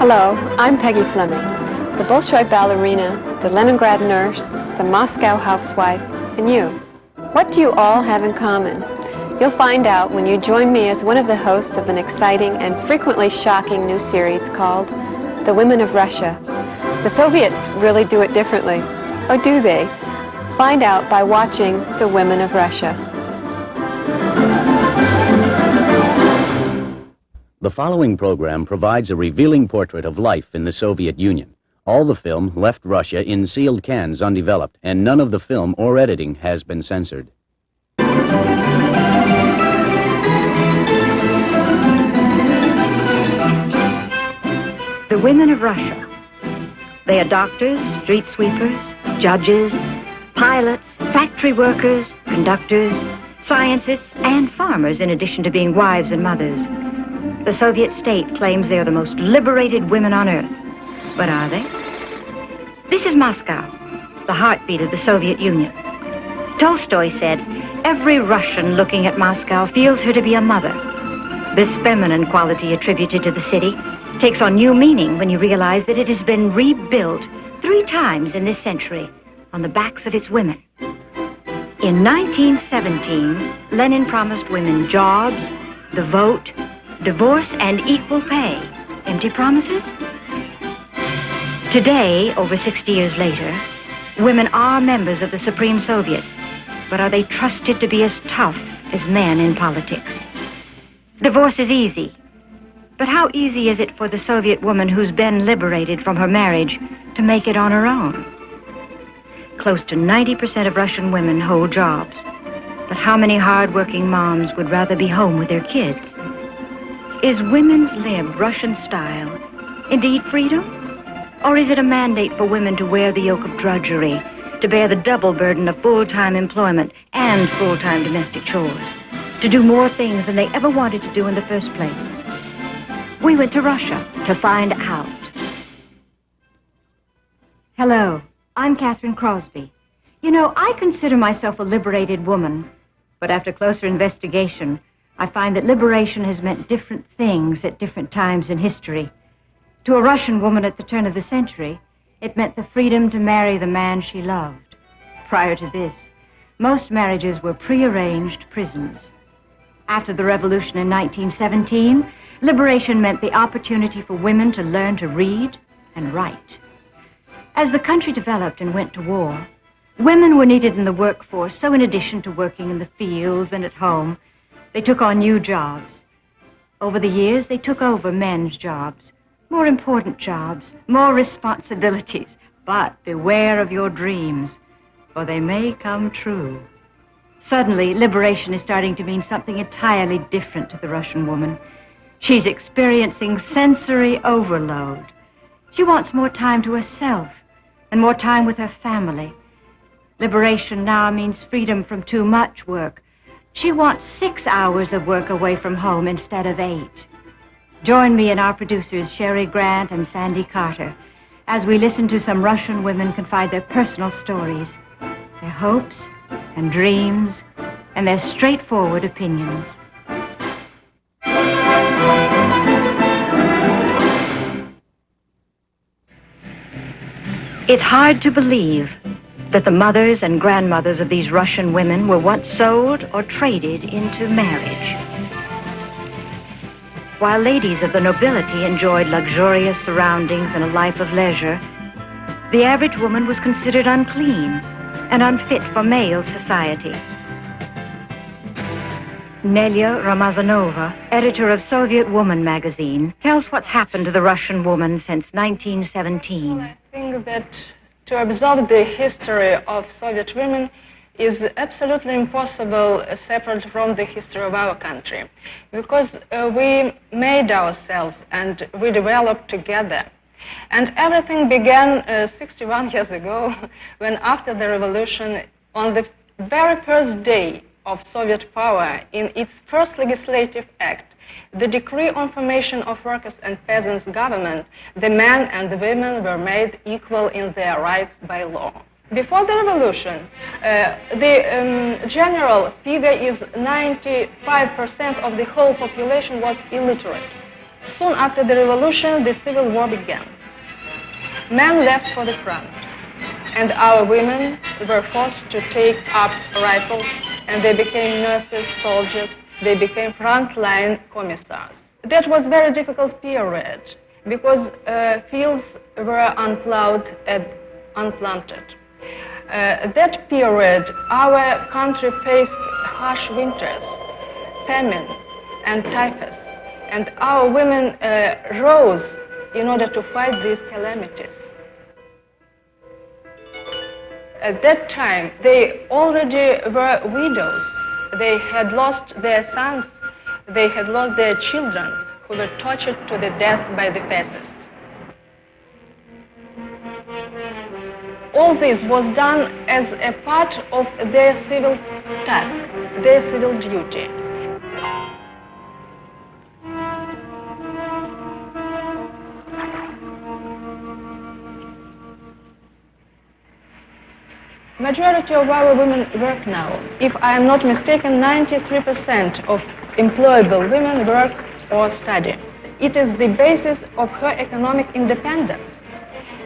Hello, I'm Peggy Fleming, the Bolshoi ballerina, the Leningrad nurse, the Moscow housewife, and you. What do you all have in common? You'll find out when you join me as one of the hosts of an exciting and frequently shocking new series called The Women of Russia. The Soviets really do it differently, or do they? Find out by watching The Women of Russia. The following program provides a revealing portrait of life in the Soviet Union. All the film left Russia in sealed cans undeveloped, and none of the film or editing has been censored. The women of Russia. They are doctors, street sweepers, judges, pilots, factory workers, conductors, scientists, and farmers, in addition to being wives and mothers. The Soviet state claims they are the most liberated women on earth. But are they? This is Moscow, the heartbeat of the Soviet Union. Tolstoy said, "Every Russian looking at Moscow feels her to be a mother." This feminine quality attributed to the city takes on new meaning when you realize that it has been rebuilt 3 times in this century on the backs of its women. In 1917, Lenin promised women jobs, the vote, divorce, and equal pay. Empty promises? Today, over 60 years later, women are members of the Supreme Soviet, but are they trusted to be as tough as men in politics? Divorce is easy, but how easy is it for the Soviet woman who's been liberated from her marriage to make it on her own? Close to 90% of Russian women hold jobs, but how many hard-working moms would rather be home with their kids? Is women's lib Russian style indeed freedom? Or is it a mandate for women to wear the yoke of drudgery, to bear the double burden of full-time employment and full-time domestic chores, to do more things than they ever wanted to do in the first place? We went to Russia to find out. Hello, I'm Catherine Crosby. You know, I consider myself a liberated woman, but after closer investigation, I find that liberation has meant different things at different times in history. To a Russian woman at the turn of the century, it meant the freedom to marry the man she loved. Prior to this, most marriages were prearranged prisons. After the revolution in 1917, liberation meant the opportunity for women to learn to read and write. As the country developed and went to war, women were needed in the workforce, so in addition to working in the fields and at home, they took on new jobs. Over the years, they took over men's jobs, more important jobs, more responsibilities. But beware of your dreams, for they may come true. Suddenly, liberation is starting to mean something entirely different to the Russian woman. She's experiencing sensory overload. She wants more time to herself and more time with her family. Liberation now means freedom from too much work. She wants 6 hours of work away from home instead of 8. Join me and our producers, Sherry Grant and Sandy Carter, as we listen to some Russian women confide their personal stories, their hopes and dreams, and their straightforward opinions. It's hard to believe that the mothers and grandmothers of these Russian women were once sold or traded into marriage. While ladies of the nobility enjoyed luxurious surroundings and a life of leisure, the average woman was considered unclean and unfit for male society. Nelia Ramazanova, editor of Soviet Woman magazine, tells what's happened to the Russian woman since 1917. I think that to observe the history of Soviet women is absolutely impossible separate from the history of our country, because we made ourselves and we developed together. And everything began 61 years ago, when after the revolution, on the very first day of Soviet power, in its first legislative act, the decree on formation of workers' and peasants' government, the men and the women were made equal in their rights by law. Before the revolution, the general figure is 95% of the whole population was illiterate. Soon after the revolution, the civil war began. Men left for the front, and our women were forced to take up rifles, and they became nurses, soldiers, they became frontline commissars. That was a very difficult period because fields were unplowed and unplanted. That period, our country faced harsh winters, famine, and typhus, and our women rose in order to fight these calamities. At that time, they already were widows. They had lost their sons, they had lost their children, who were tortured to the death by the fascists. All this was done as a part of their civil task, their civil duty. Majority of our women work now. If I am not mistaken, 93% of employable women work or study. It is the basis of her economic independence,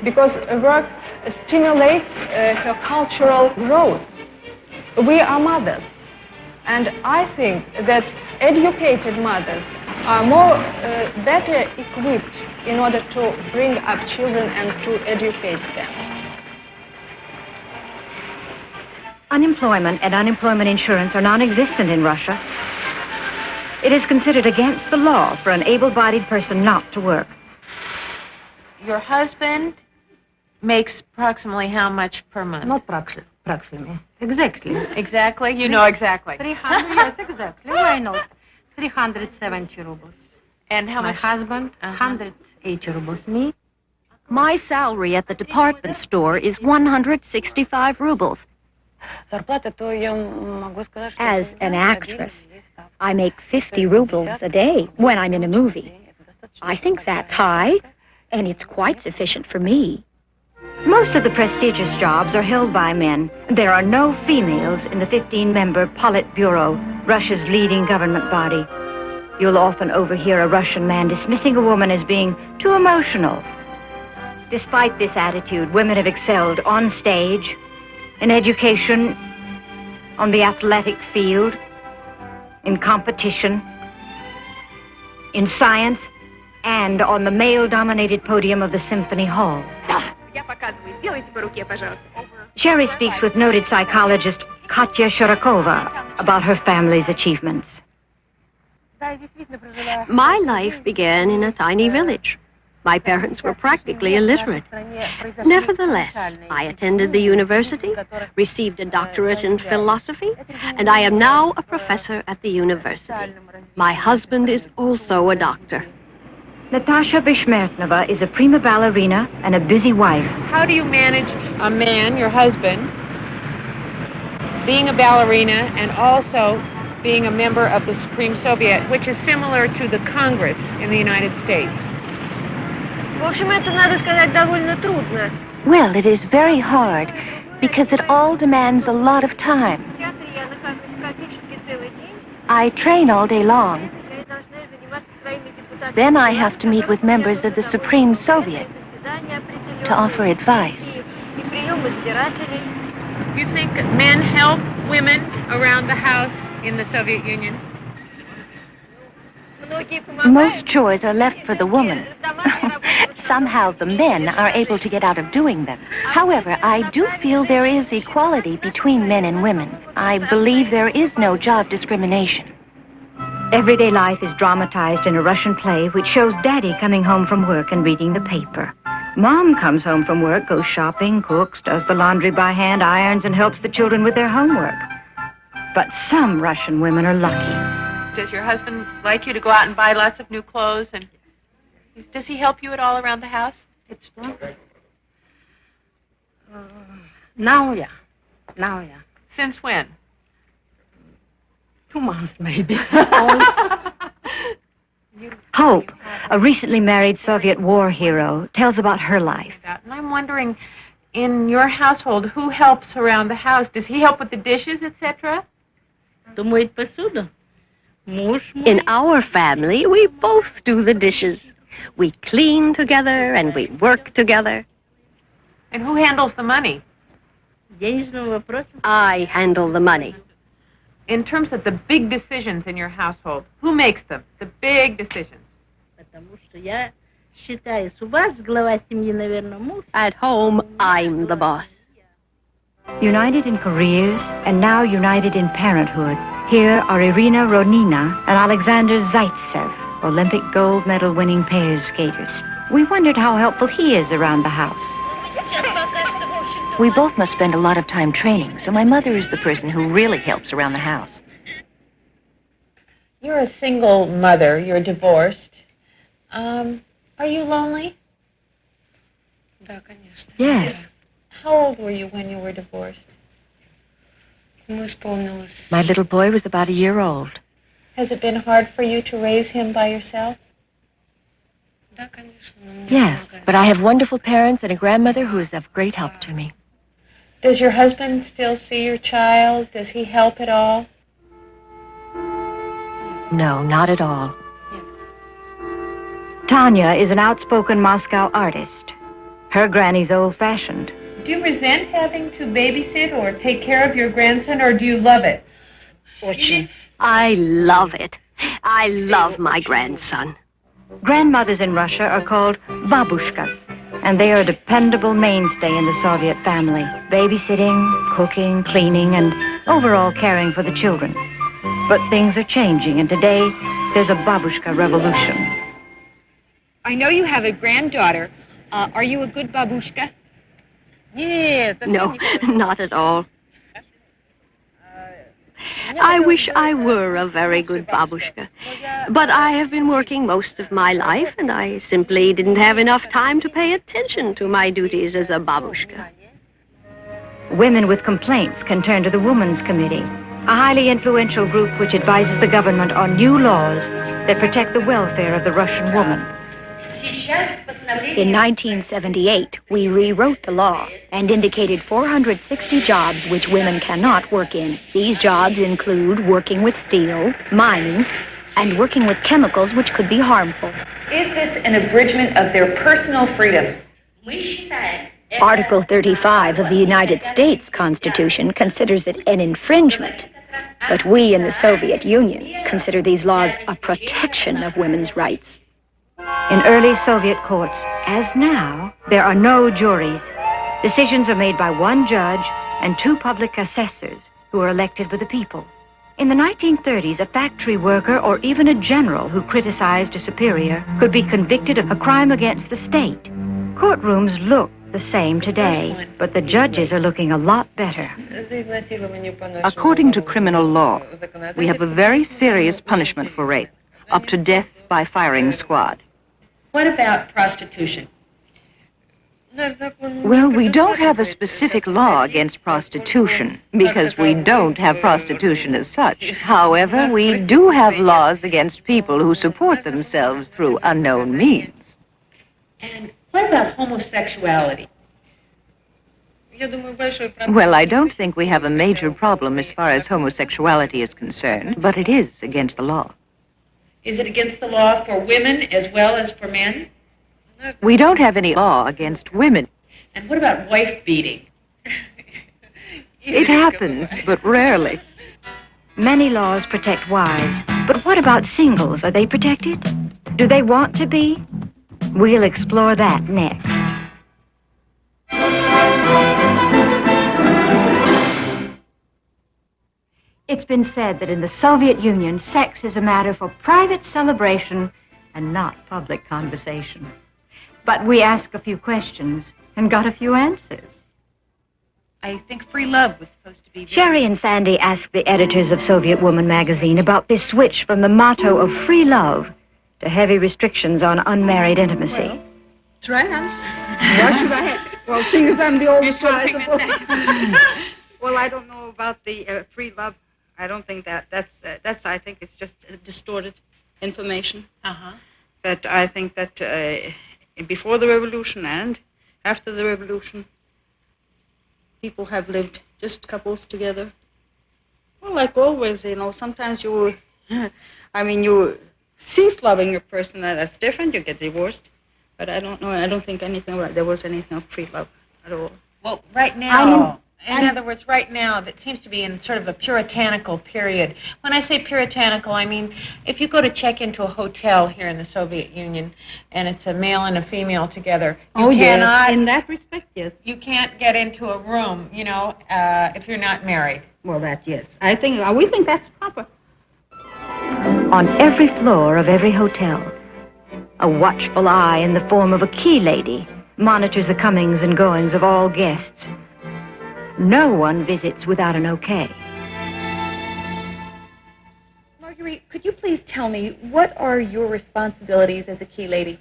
because work stimulates her cultural growth. We are mothers, and I think that educated mothers are better equipped in order to bring up children and to educate them. Unemployment and unemployment insurance are non-existent in Russia. It is considered against the law for an able-bodied person not to work. Your husband makes approximately how much per month? Not approximately. Exactly. Exactly? You know exactly. 300, yes, exactly. Why not? 370 rubles. And how My much? husband, 180 rubles. Me, My salary at the department store is 165 rubles. As an actress, I make 50 rubles a day when I'm in a movie. I think that's high, and it's quite sufficient for me. Most of the prestigious jobs are held by men. There are no females in the 15-member Politburo, Russia's leading government body. You'll often overhear a Russian man dismissing a woman as being too emotional. Despite this attitude, women have excelled on stage, in education, on the athletic field, in competition, in science, and on the male-dominated podium of the Symphony Hall. Sherry speaks with noted psychologist Katya Shurakova about her family's achievements. My life began in a tiny village. My parents were practically illiterate. Nevertheless, I attended the university, received a doctorate in philosophy, and I am now a professor at the university. My husband is also a doctor. Natasha Bishmertnova is a prima ballerina and a busy wife. How do you manage a man, your husband, being a ballerina and also being a member of the Supreme Soviet, which is similar to the Congress in the United States? Well, it is very hard because it all demands a lot of time. I train all day long. Then I have to meet with members of the Supreme Soviet to offer advice. Do you think men help women around the house in the Soviet Union? Most chores are left for the woman. Somehow the men are able to get out of doing them. However, I do feel there is equality between men and women. I believe there is no job discrimination. Everyday life is dramatized in a Russian play which shows Daddy coming home from work and reading the paper. Mom comes home from work, goes shopping, cooks, does the laundry by hand, irons, and helps the children with their homework. But some Russian women are lucky. Does your husband like you to go out and buy lots of new clothes? And does he help you at all around the house? it's not. Now, yeah. Since when? 2 months, maybe. Hope, a recently married Soviet war hero, tells about her life. And I'm wondering, in your household, who helps around the house? Does he help with the dishes, etc.? То моють посуду. In our family, we both do the dishes. We clean together and we work together. And who handles the money? I handle the money. In terms of the big decisions in your household, who makes them? The big decisions. At home, I'm the boss. United in careers and now united in parenthood, here are Irina Ronina and Alexander Zaitsev, Olympic gold medal winning pairs skaters. We wondered how helpful he is around the house. We both must spend a lot of time training, so my mother is the person who really helps around the house. You're a single mother. You're divorced. Are you lonely? Yes. How old were you when you were divorced? My little boy was about a year old. Has it been hard for you to raise him by yourself? Yes, but I have wonderful parents and a grandmother who is of great help to me. Does your husband still see your child? Does he help at all? No, not at all. Tanya is an outspoken Moscow artist. Her granny's old-fashioned. Do you resent having to babysit or take care of your grandson, or do you love it? I love it. I love my grandson. Grandmothers in Russia are called babushkas, and they are a dependable mainstay in the Soviet family, babysitting, cooking, cleaning, and overall caring for the children. But things are changing, and today there's a babushka revolution. I know you have a granddaughter. Are you a good babushka? Yes. No, not at all. I wish I were a very good babushka. But I have been working most of my life, and I simply didn't have enough time to pay attention to my duties as a babushka. Women with complaints can turn to the Women's Committee, a highly influential group which advises the government on new laws that protect the welfare of the Russian woman. In 1978, we rewrote the law and indicated 460 jobs which women cannot work in. These jobs include working with steel, mining, and working with chemicals which could be harmful. Is this an abridgment of their personal freedom? Article 35 of the United States Constitution considers it an infringement. But we in the Soviet Union consider these laws a protection of women's rights. In early Soviet courts, as now, there are no juries. Decisions are made by one judge and two public assessors who are elected by the people. In the 1930s, a factory worker or even a general who criticized a superior could be convicted of a crime against the state. Courtrooms look the same today, but the judges are looking a lot better. According to criminal law, we have a very serious punishment for rape, up to death by firing squad. What about prostitution? Well, we don't have a specific law against prostitution because we don't have prostitution as such. However, we do have laws against people who support themselves through unknown means. And what about homosexuality? Well, I don't think we have a major problem as far as homosexuality is concerned, but it is against the law. Is it against the law for women as well as for men? We don't have any law against women. And what about wife beating? It happens, but rarely. Many laws protect wives, but what about singles? Are they protected? Do they want to be? We'll explore that next. It's been said that in the Soviet Union, sex is a matter for private celebration and not public conversation. But we asked a few questions and got a few answers. I think free love was supposed to be... Sherry and Sandy asked the editors of Soviet Woman magazine about this switch from the motto of free love to heavy restrictions on unmarried intimacy. Trans? Why should I have... Well, seeing as I'm the oldest one, I suppose. Well, I don't know about the free love. I don't think that's I think it's just distorted information. That I think that before the revolution and after the revolution, people have lived just couples together. Well, like always, you know, sometimes you I mean, you cease loving your person, that's different. You get divorced. But I don't know. I don't think there was anything of free love at all. Well, right now, in other words, right now, that seems to be in sort of a puritanical period. When I say puritanical, I mean, if you go to check into a hotel here in the Soviet Union, and it's a male and a female together, you cannot, yes. In that respect, yes. You can't get into a room, you know, if you're not married. Well, that, yes. We think that's proper. On every floor of every hotel, a watchful eye in the form of a key lady monitors the comings and goings of all guests. No one visits without an okay. Marguerite, could you please tell me, what are your responsibilities as a key lady?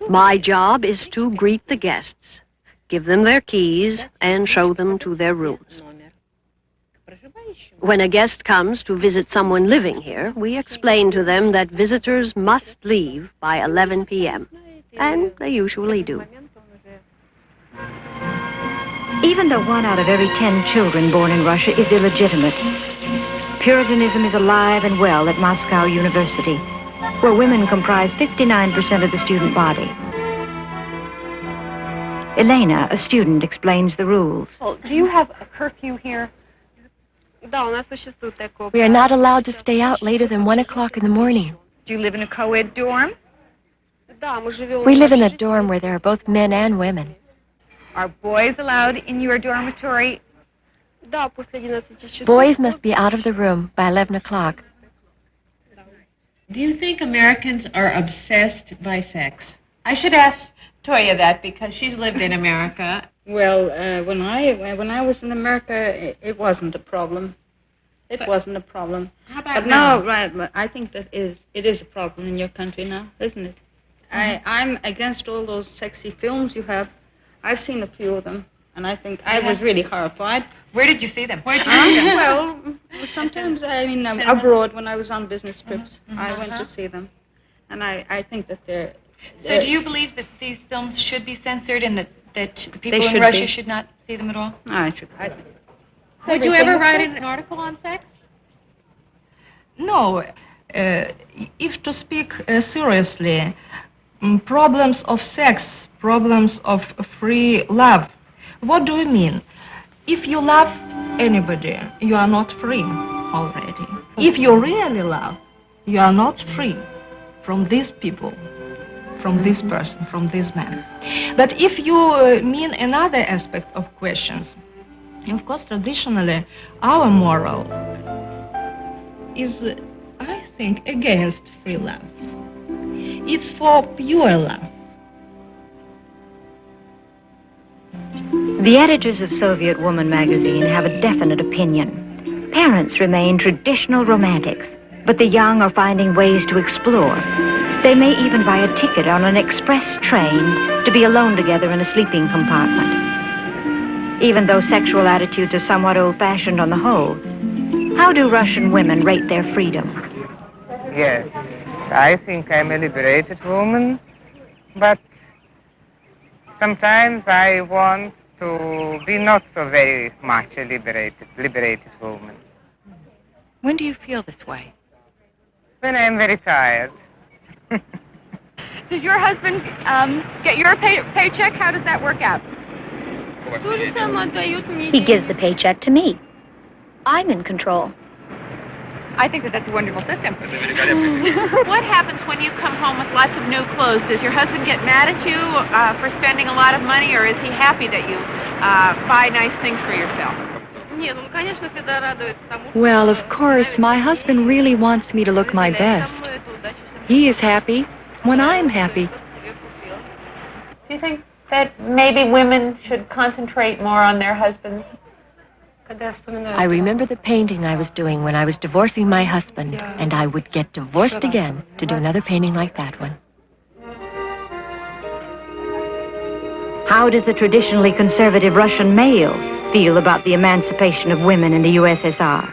My job is to greet the guests, give them their keys, and show them to their rooms. When a guest comes to visit someone living here, we explain to them that visitors must leave by 11 p.m., and they usually do. Even though 1 out of every 10 children born in Russia is illegitimate, Puritanism is alive and well at Moscow University, where women comprise 59% of the student body. Elena, a student, explains the rules. Well, do you have a curfew here? We are not allowed to stay out later than 1 o'clock in the morning. Do you live in a co-ed dorm? We live in a dorm where there are both men and women. Are boys allowed in your dormitory? Boys must be out of the room by 11 o'clock. Do you think Americans are obsessed by sex? I should ask Toya that because she's lived in America. Well, when I was in America, it wasn't a problem. It wasn't a problem. How about but now, right? I think it is a problem in your country now, isn't it? Mm-hmm. I'm against all those sexy films you have. I've seen a few of them, and I think I was really horrified. Where did you see them? Where did you see them? Well, sometimes, I mean, abroad when I was on business trips, I went to see them. And I think that they're... So do you believe that these films should be censored and that the people in Russia should not see them at all? I think. Would you ever write an article on sex? No. If to speak seriously, problems of sex, problems of free love. What do you mean? If you love anybody, you are not free already. If you really love, you are not free from these people, from this person, from this man. But if you mean another aspect of questions, of course, traditionally, our moral is, I think, against free love. It's for pure love. The editors of Soviet Woman magazine have a definite opinion. Parents remain traditional romantics, but the young are finding ways to explore. They may even buy a ticket on an express train to be alone together in a sleeping compartment. Even though sexual attitudes are somewhat old-fashioned on the whole, how do Russian women rate their freedom? Yes, I think I'm a liberated woman, but sometimes I want to be not so very much a liberated woman. When do you feel this way? When I'm very tired. Does your husband get your paycheck? How does that work out? He gives the paycheck to me. I'm in control. I think that's a wonderful system. What happens when you come home with lots of new clothes? Does your husband get mad at you for spending a lot of money, or is he happy that you buy nice things for yourself? Well, of course, my husband really wants me to look my best. He is happy when I'm happy. Do you think that maybe women should concentrate more on their husbands? I remember the painting I was doing when I was divorcing my husband, and I would get divorced again to do another painting like that one. How does the traditionally conservative Russian male feel about the emancipation of women in the USSR?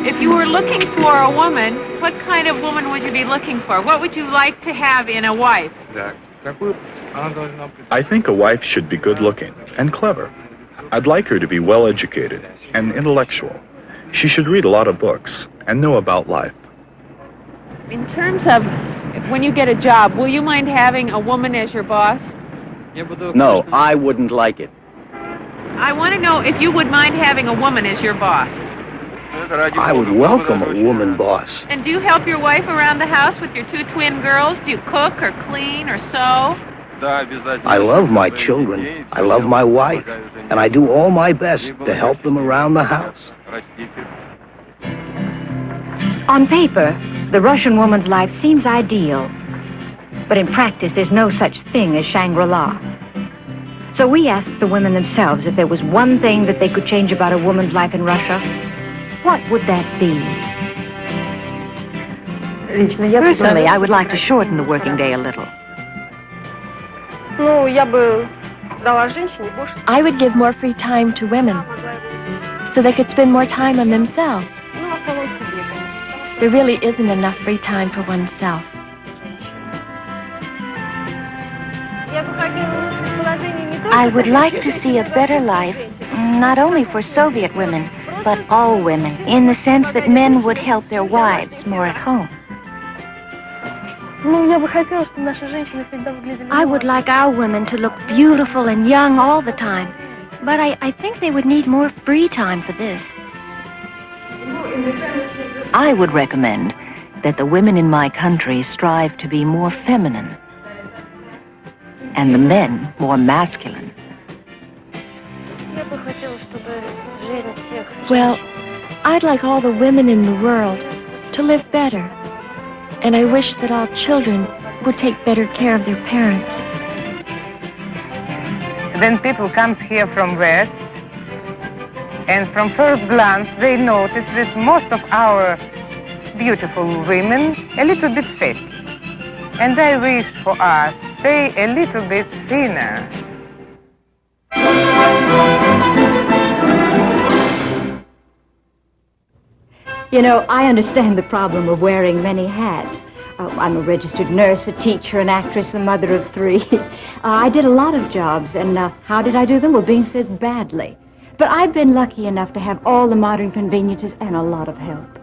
If you were looking for a woman, what kind of woman would you be looking for? What would you like to have in a wife? I think a wife should be good-looking and clever. I'd like her to be well-educated and intellectual. She should read a lot of books and know about life. In terms of when you get a job, will you mind having a woman as your boss? No, I wouldn't like it. I want to know if you would mind having a woman as your boss. I would welcome a woman boss. And do you help your wife around the house with your two twin girls? Do you cook or clean or sew? I love my children, I love my wife, and I do all my best to help them around the house. On paper, the Russian woman's life seems ideal. But in practice, there's no such thing as Shangri-La. So we asked the women themselves if there was one thing that they could change about a woman's life in Russia. What would that be? Personally, I would like to shorten the working day a little. I would give more free time to women so they could spend more time on themselves. There really isn't enough free time for oneself. I would like to see a better life, not only for Soviet women, but all women, in the sense that men would help their wives more at home. I would like our women to look beautiful and young all the time, but I think they would need more free time for this. I would recommend that the women in my country strive to be more feminine and the men more masculine. Well, I'd like all the women in the world to live better. And I wish that all children would take better care of their parents. When people comes here from West, and from first glance they notice that most of our beautiful women a little bit fat. And I wish for us stay a little bit thinner. You know, I understand the problem of wearing many hats. I'm a registered nurse, a teacher, an actress, a mother of three. I did a lot of jobs, and how did I do them? Well, being said, badly. But I've been lucky enough to have all the modern conveniences and a lot of help.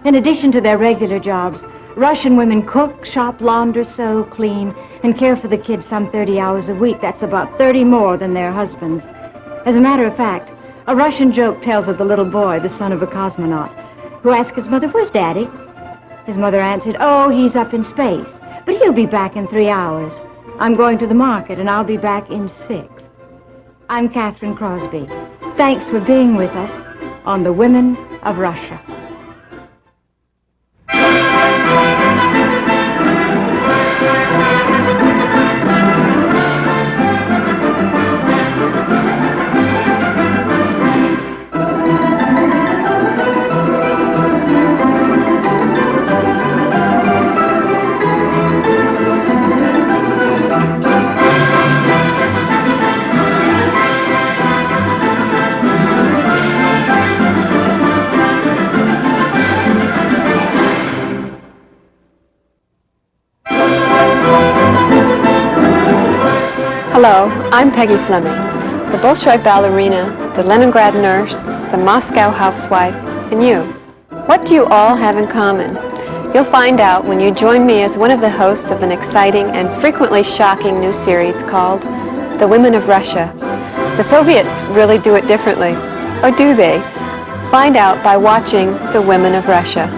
In addition to their regular jobs, Russian women cook, shop, launder, sew, clean, and care for the kids some 30 hours a week. That's about 30 more than their husbands. As a matter of fact, a Russian joke tells of the little boy, the son of a cosmonaut, who asked his mother, "Where's Daddy?" His mother answered, "Oh, he's up in space, but he'll be back in 3 hours. I'm going to the market, and I'll be back in 6. I'm Catherine Crosby. Thanks for being with us on The Women of Russia. Hello, I'm Peggy Fleming, the Bolshoi ballerina, the Leningrad nurse, the Moscow housewife, and you. What do you all have in common? You'll find out when you join me as one of the hosts of an exciting and frequently shocking new series called The Women of Russia. The Soviets really do it differently, or do they? Find out by watching The Women of Russia.